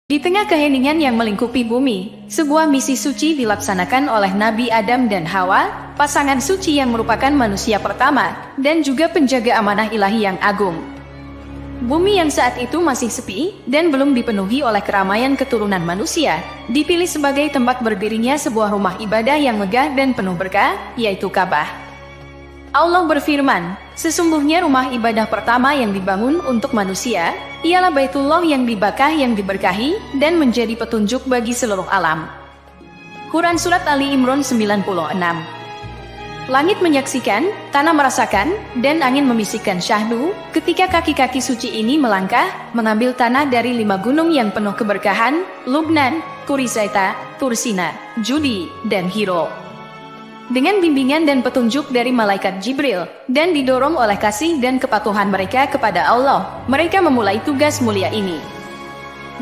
Di tengah keheningan yang melingkupi bumi, sebuah misi suci dilaksanakan oleh Nabi Adam dan Hawa, pasangan suci yang merupakan manusia pertama, dan juga penjaga amanah ilahi yang agung. Bumi yang saat itu masih sepi, dan belum dipenuhi oleh keramaian keturunan manusia, dipilih sebagai tempat berdirinya sebuah rumah ibadah yang megah dan penuh berkah, yaitu Ka'bah. Allah berfirman, sesungguhnya rumah ibadah pertama yang dibangun untuk manusia, ialah Baitullah yang diberkahi dan menjadi petunjuk bagi seluruh alam. Quran Surat Ali Imran 96. Langit menyaksikan, tanah merasakan, dan angin membisikkan syahdu, ketika kaki-kaki suci ini melangkah, mengambil tanah dari 5 gunung yang penuh keberkahan, Lubnan, Kurisaita, Tursina, Judi, dan Hiro. Dengan bimbingan dan petunjuk dari malaikat Jibril, dan didorong oleh kasih dan kepatuhan mereka kepada Allah, mereka memulai tugas mulia ini.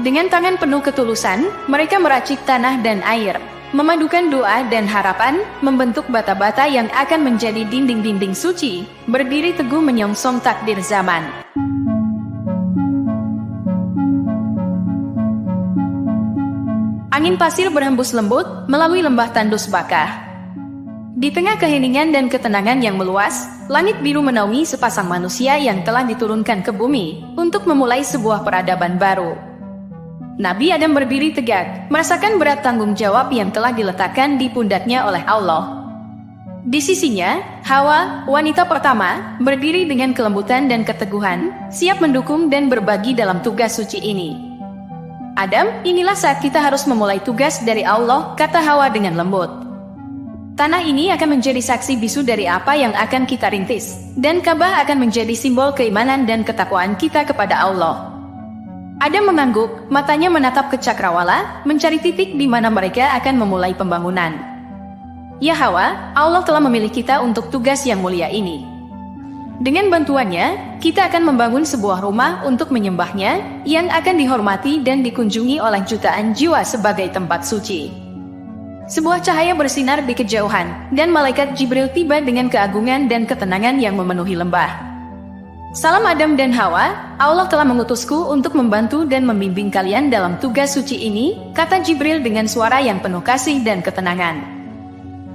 Dengan tangan penuh ketulusan, mereka meracik tanah dan air, memadukan doa dan harapan, membentuk bata-bata yang akan menjadi dinding-dinding suci, berdiri teguh menyongsong takdir zaman. Angin pasir berhembus lembut melalui lembah tandus bakah. Di tengah keheningan dan ketenangan yang meluas, langit biru menaungi sepasang manusia yang telah diturunkan ke bumi untuk memulai sebuah peradaban baru. Nabi Adam berdiri tegak, merasakan berat tanggung jawab yang telah diletakkan di pundaknya oleh Allah. Di sisinya, Hawa, wanita pertama, berdiri dengan kelembutan dan keteguhan, siap mendukung dan berbagi dalam tugas suci ini. Adam, inilah saat kita harus memulai tugas dari Allah, kata Hawa dengan lembut. Tanah ini akan menjadi saksi bisu dari apa yang akan kita rintis, dan Ka'bah akan menjadi simbol keimanan dan ketakwaan kita kepada Allah. Adam mengangguk, matanya menatap ke cakrawala, mencari titik di mana mereka akan memulai pembangunan. Ya Hawa, Allah telah memilih kita untuk tugas yang mulia ini. Dengan bantuannya, kita akan membangun sebuah rumah untuk menyembahnya, yang akan dihormati dan dikunjungi oleh jutaan jiwa sebagai tempat suci. Sebuah cahaya bersinar di kejauhan, dan malaikat Jibril tiba dengan keagungan dan ketenangan yang memenuhi lembah. Salam Adam dan Hawa, Allah telah mengutusku untuk membantu dan membimbing kalian dalam tugas suci ini, kata Jibril dengan suara yang penuh kasih dan ketenangan.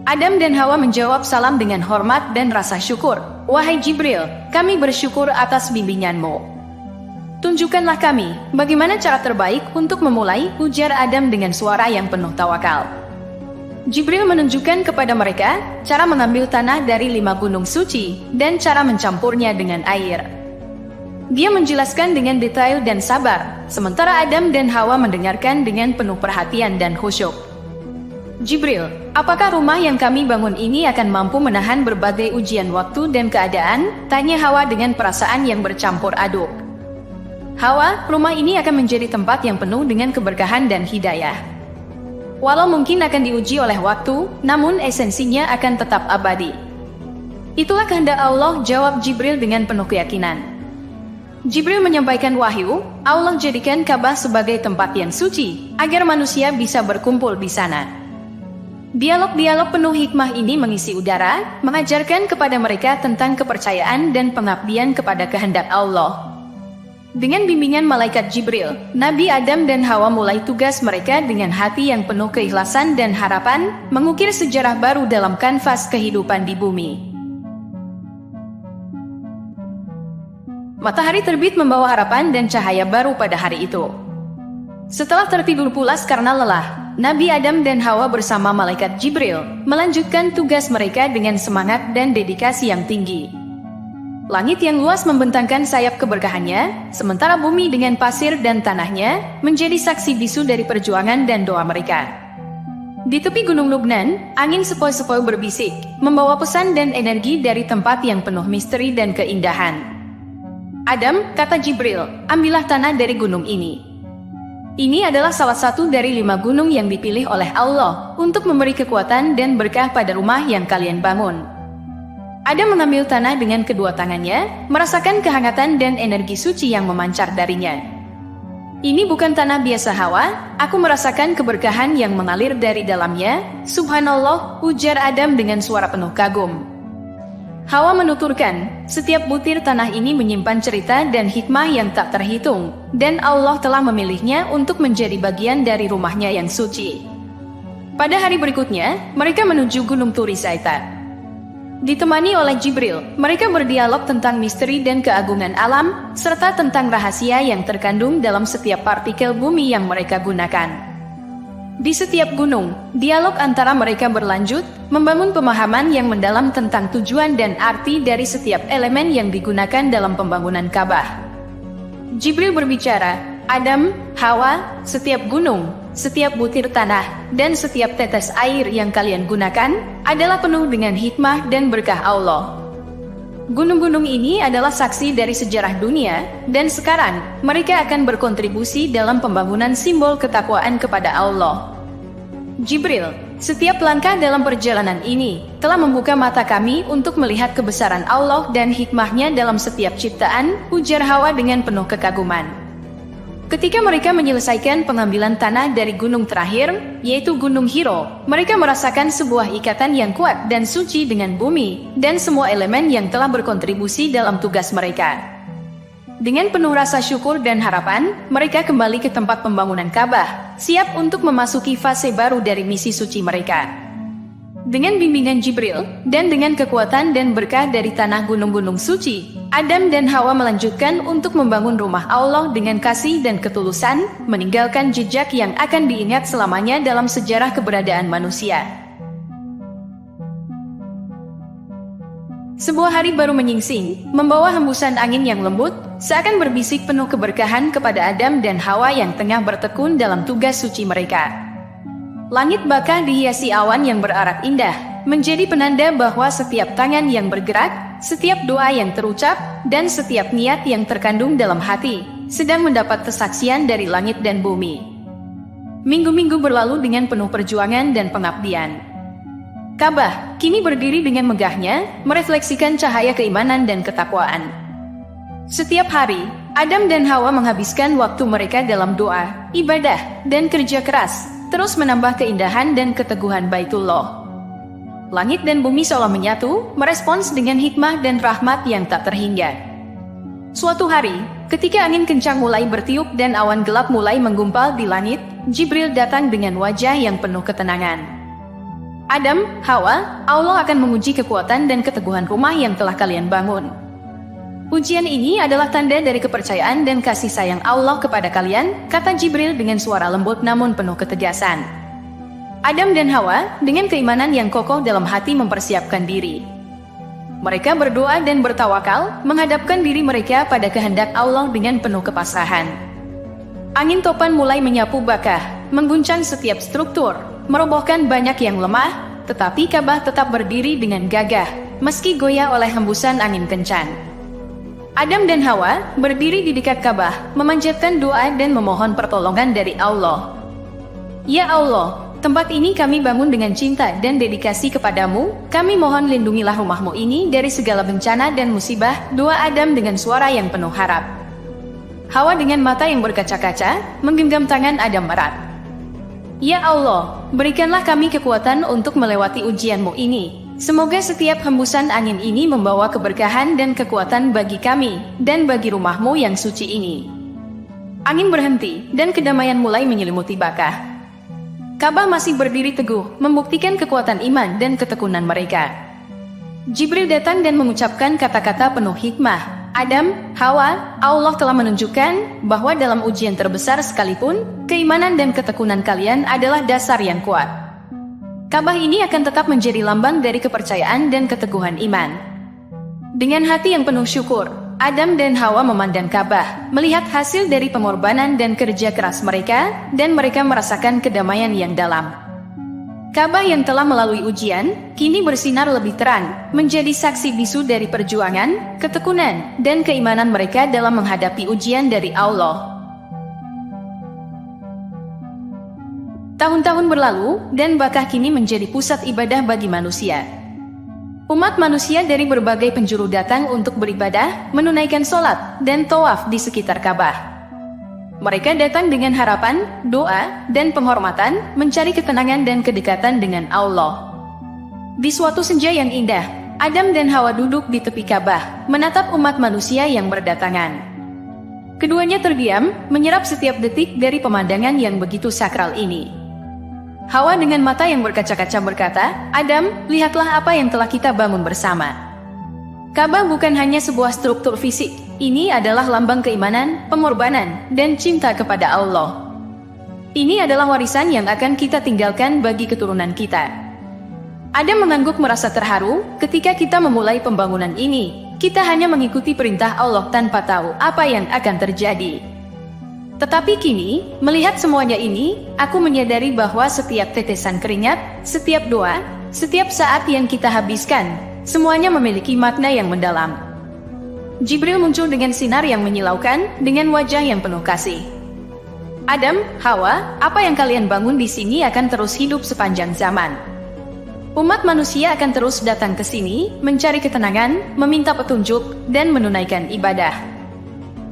Adam dan Hawa menjawab salam dengan hormat dan rasa syukur. Wahai Jibril, kami bersyukur atas bimbinganmu. Tunjukkanlah kami, bagaimana cara terbaik untuk memulai, ujar Adam dengan suara yang penuh tawakal. Jibril menunjukkan kepada mereka cara mengambil tanah dari 5 gunung suci dan cara mencampurnya dengan air. Dia menjelaskan dengan detail dan sabar, sementara Adam dan Hawa mendengarkan dengan penuh perhatian dan khusyuk. Jibril, apakah rumah yang kami bangun ini akan mampu menahan berbagai ujian waktu dan keadaan? Tanya Hawa dengan perasaan yang bercampur aduk. Hawa, rumah ini akan menjadi tempat yang penuh dengan keberkahan dan hidayah. Walau mungkin akan diuji oleh waktu, namun esensinya akan tetap abadi. Itulah kehendak Allah, jawab Jibril dengan penuh keyakinan. Jibril menyampaikan wahyu, Allah jadikan Ka'bah sebagai tempat yang suci, agar manusia bisa berkumpul di sana. Dialog-dialog penuh hikmah ini mengisi udara, mengajarkan kepada mereka tentang kepercayaan dan pengabdian kepada kehendak Allah. Dengan bimbingan malaikat Jibril, Nabi Adam dan Hawa mulai tugas mereka dengan hati yang penuh keikhlasan dan harapan, mengukir sejarah baru dalam kanvas kehidupan di bumi. Matahari terbit membawa harapan dan cahaya baru pada hari itu. Setelah tertidur pulas karena lelah, Nabi Adam dan Hawa bersama malaikat Jibril melanjutkan tugas mereka dengan semangat dan dedikasi yang tinggi. Langit yang luas membentangkan sayap keberkahannya, sementara bumi dengan pasir dan tanahnya menjadi saksi bisu dari perjuangan dan doa mereka. Di tepi gunung Lubnan, angin sepoi-sepoi berbisik, membawa pesan dan energi dari tempat yang penuh misteri dan keindahan. Adam, kata Jibril, ambillah tanah dari gunung ini. Ini adalah salah satu dari 5 gunung yang dipilih oleh Allah untuk memberi kekuatan dan berkah pada rumah yang kalian bangun. Adam mengambil tanah dengan kedua tangannya, merasakan kehangatan dan energi suci yang memancar darinya. Ini bukan tanah biasa Hawa, aku merasakan keberkahan yang mengalir dari dalamnya. Subhanallah, ujar Adam dengan suara penuh kagum. Hawa menuturkan, setiap butir tanah ini menyimpan cerita dan hikmah yang tak terhitung, dan Allah telah memilihnya untuk menjadi bagian dari rumahnya yang suci. Pada hari berikutnya, mereka menuju Gunung Turi Zaita. Ditemani oleh Jibril, mereka berdialog tentang misteri dan keagungan alam, serta tentang rahasia yang terkandung dalam setiap partikel bumi yang mereka gunakan. Di setiap gunung, dialog antara mereka berlanjut, membangun pemahaman yang mendalam tentang tujuan dan arti dari setiap elemen yang digunakan dalam pembangunan Ka'bah. Jibril berbicara, Adam, Hawa, setiap gunung, setiap butir tanah, dan setiap tetes air yang kalian gunakan adalah penuh dengan hikmah dan berkah Allah. Gunung-gunung ini adalah saksi dari sejarah dunia, dan sekarang mereka akan berkontribusi dalam pembangunan simbol ketakwaan kepada Allah. Jibril, setiap langkah dalam perjalanan ini telah membuka mata kami untuk melihat kebesaran Allah dan hikmahnya dalam setiap ciptaan, ujar Hawa dengan penuh kekaguman. Ketika mereka menyelesaikan pengambilan tanah dari gunung terakhir, yaitu Gunung Hiro, mereka merasakan sebuah ikatan yang kuat dan suci dengan bumi, dan semua elemen yang telah berkontribusi dalam tugas mereka. Dengan penuh rasa syukur dan harapan, mereka kembali ke tempat pembangunan Ka'bah, siap untuk memasuki fase baru dari misi suci mereka. Dengan bimbingan Jibril, dan dengan kekuatan dan berkah dari tanah gunung-gunung suci, Adam dan Hawa melanjutkan untuk membangun rumah Allah dengan kasih dan ketulusan, meninggalkan jejak yang akan diingat selamanya dalam sejarah keberadaan manusia. Sebuah hari baru menyingsing, membawa hembusan angin yang lembut, seakan berbisik penuh keberkahan kepada Adam dan Hawa yang tengah bertekun dalam tugas suci mereka. Langit baka dihiasi awan yang berarak indah, menjadi penanda bahwa setiap tangan yang bergerak, setiap doa yang terucap, dan setiap niat yang terkandung dalam hati, sedang mendapat kesaksian dari langit dan bumi. Minggu-minggu berlalu dengan penuh perjuangan dan pengabdian. Ka'bah kini berdiri dengan megahnya, merefleksikan cahaya keimanan dan ketakwaan. Setiap hari, Adam dan Hawa menghabiskan waktu mereka dalam doa, ibadah, dan kerja keras, terus menambah keindahan dan keteguhan Baitullah. Langit dan bumi seolah menyatu, merespons dengan hikmah dan rahmat yang tak terhingga. Suatu hari, ketika angin kencang mulai bertiup dan awan gelap mulai menggumpal di langit, Jibril datang dengan wajah yang penuh ketenangan. Adam, Hawa, Allah akan menguji kekuatan dan keteguhan rumah yang telah kalian bangun. Ujian ini adalah tanda dari kepercayaan dan kasih sayang Allah kepada kalian, kata Jibril dengan suara lembut namun penuh ketegasan. Adam dan Hawa dengan keimanan yang kokoh dalam hati mempersiapkan diri. Mereka berdoa dan bertawakal, menghadapkan diri mereka pada kehendak Allah dengan penuh kepasrahan. Angin topan mulai menyapu bakah, mengguncang setiap struktur, merobohkan banyak yang lemah, tetapi Ka'bah tetap berdiri dengan gagah, meski goyah oleh hembusan angin kencang. Adam dan Hawa berdiri di dekat Ka'bah, memanjatkan doa dan memohon pertolongan dari Allah. Ya Allah, tempat ini kami bangun dengan cinta dan dedikasi kepadamu, kami mohon lindungilah rumahmu ini dari segala bencana dan musibah, doa Adam dengan suara yang penuh harap. Hawa dengan mata yang berkaca-kaca, menggenggam tangan Adam erat. Ya Allah, berikanlah kami kekuatan untuk melewati ujianmu ini. Semoga setiap hembusan angin ini membawa keberkahan dan kekuatan bagi kami, dan bagi rumahmu yang suci ini. Angin berhenti, dan kedamaian mulai menyelimuti bakah. Ka'bah masih berdiri teguh, membuktikan kekuatan iman dan ketekunan mereka. Jibril datang dan mengucapkan kata-kata penuh hikmah. Adam, Hawa, Allah telah menunjukkan bahwa dalam ujian terbesar sekalipun, keimanan dan ketekunan kalian adalah dasar yang kuat. Ka'bah ini akan tetap menjadi lambang dari kepercayaan dan keteguhan iman. Dengan hati yang penuh syukur, Adam dan Hawa memandang Ka'bah, melihat hasil dari pengorbanan dan kerja keras mereka, dan mereka merasakan kedamaian yang dalam. Ka'bah yang telah melalui ujian, kini bersinar lebih terang, menjadi saksi bisu dari perjuangan, ketekunan, dan keimanan mereka dalam menghadapi ujian dari Allah. Tahun-tahun berlalu, dan Bakah kini menjadi pusat ibadah bagi manusia. Umat manusia dari berbagai penjuru datang untuk beribadah, menunaikan sholat, dan tawaf di sekitar Ka'bah. Mereka datang dengan harapan, doa, dan penghormatan, mencari ketenangan dan kedekatan dengan Allah. Di suatu senja yang indah, Adam dan Hawa duduk di tepi Ka'bah, menatap umat manusia yang berdatangan. Keduanya terdiam, menyerap setiap detik dari pemandangan yang begitu sakral ini. Hawa dengan mata yang berkaca-kaca berkata, "Adam, lihatlah apa yang telah kita bangun bersama." Ka'bah bukan hanya sebuah struktur fisik, ini adalah lambang keimanan, pengorbanan, dan cinta kepada Allah. Ini adalah warisan yang akan kita tinggalkan bagi keturunan kita. Adam mengangguk merasa terharu ketika kita memulai pembangunan ini. Kita hanya mengikuti perintah Allah tanpa tahu apa yang akan terjadi. Tetapi kini, melihat semuanya ini, aku menyadari bahwa setiap tetesan keringat, setiap doa, setiap saat yang kita habiskan, semuanya memiliki makna yang mendalam. Jibril muncul dengan sinar yang menyilaukan, dengan wajah yang penuh kasih. "Adam, Hawa, apa yang kalian bangun di sini akan terus hidup sepanjang zaman. Umat manusia akan terus datang ke sini, mencari ketenangan, meminta petunjuk, dan menunaikan ibadah.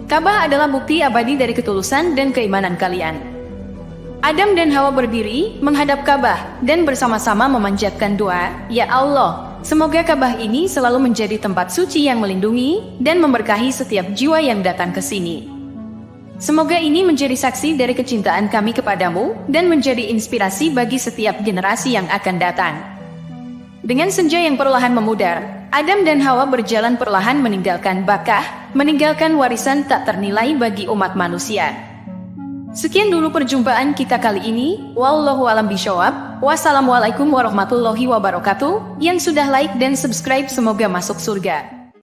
Ka'bah adalah bukti abadi dari ketulusan dan keimanan kalian." Adam dan Hawa berdiri, menghadap Ka'bah, dan bersama-sama memanjatkan doa, "Ya Allah, semoga Ka'bah ini selalu menjadi tempat suci yang melindungi, dan memberkahi setiap jiwa yang datang ke sini. Semoga ini menjadi saksi dari kecintaan kami kepadamu, dan menjadi inspirasi bagi setiap generasi yang akan datang." Dengan senja yang perlahan memudar, Adam dan Hawa berjalan perlahan meninggalkan Bakkah, meninggalkan warisan tak ternilai bagi umat manusia. Sekian dulu perjumpaan kita kali ini. Wallahu a'lam bishawab. Wassalamualaikum warahmatullahi wabarakatuh. Yang sudah like dan subscribe semoga masuk surga.